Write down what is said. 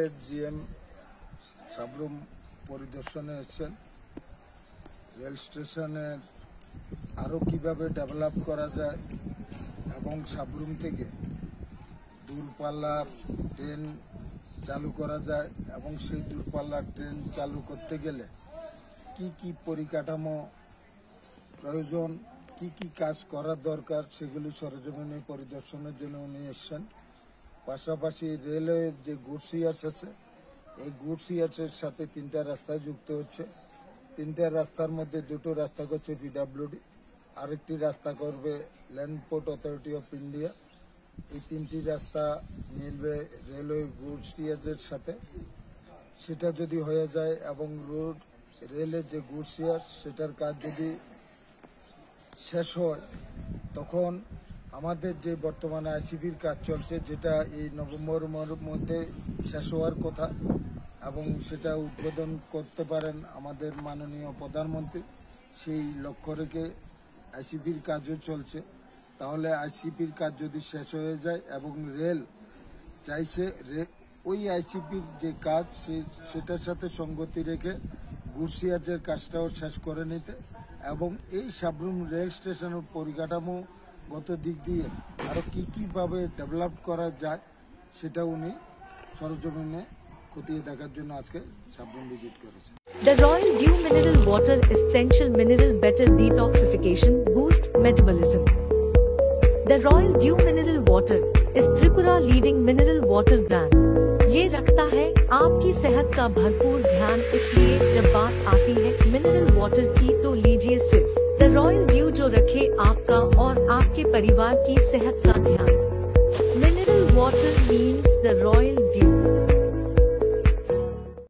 রেলের জিএম সাবরুম পরিদর্শনে এসেছেন। রেল স্টেশনের আরও কীভাবে ডেভেলপ করা যায় এবং সাবরুম থেকে দূরপাল্লার ট্রেন চালু করা যায় এবং সেই দূরপাল্লার ট্রেন চালু করতে গেলে কি কি পরিকাঠামো প্রয়োজন, কি কি কাজ করার দরকার, সেগুলি সরেজমিনে পরিদর্শনের জন্য উনি এসছেন। পাশাপাশি রেলওয়ের যে গুডস ইয়ার্ডস আছে, এই গুডস ইয়ার্ডসের সাথে 3টা রাস্তা যুক্ত হচ্ছে। 3টা রাস্তার মধ্যে 2টো রাস্তা করছে পিডব্লিউডি, আরেকটি রাস্তা করবে land port authority of India. এই 3টি রাস্তা মিলবে রেলওয়ে গুডস ইয়ার্ডসের সাথে। সেটা যদি হয়ে যায় এবং রেলের যে গুডস ইয়ার্ডস সেটার কাজ যদি শেষ হয়, তখন আমাদের যে বর্তমানে আইসিপির কাজ চলছে, যেটা এই নভেম্বরের মধ্যে শেষ হওয়ার কথা এবং সেটা উদ্বোধন করতে পারেন আমাদের মাননীয় প্রধানমন্ত্রী, সেই লক্ষ্য রেখে আইসিপির কাজও চলছে। তাহলে আইসিপির কাজ যদি শেষ হয়ে যায় এবং রেল চাইছে ওই আইসিপির যে কাজ সেটার সাথে সঙ্গতি রেখে গুডস ইয়ার্ডসের কাজটাও শেষ করে নিতে এবং এই সাবরুম রেল স্টেশনের পরিকাঠামোগত দিক দিয়ে আরও কীভাবে ডেভেলপ করা যায় সেটা উনি সরজমিনে খতিয়ে দেখার জন্য আজকে সাবরুম ভিজিট করেছেন। The Royal Dew Mineral Water Essential Mineral Better Detoxification Boost Metabolism. The Royal Dew Mineral Water is Tripura leading mineral water brand. ये रखता है आपकी सेहत का भरपूर ध्यान, इसलिए जब बात आती है मिनरल वाटर की तो लीजिए सिर्फ द रॉयल ड्यू, जो रखे आपका और आपके परिवार की सेहत का ध्यान। Mineral water means the royal due.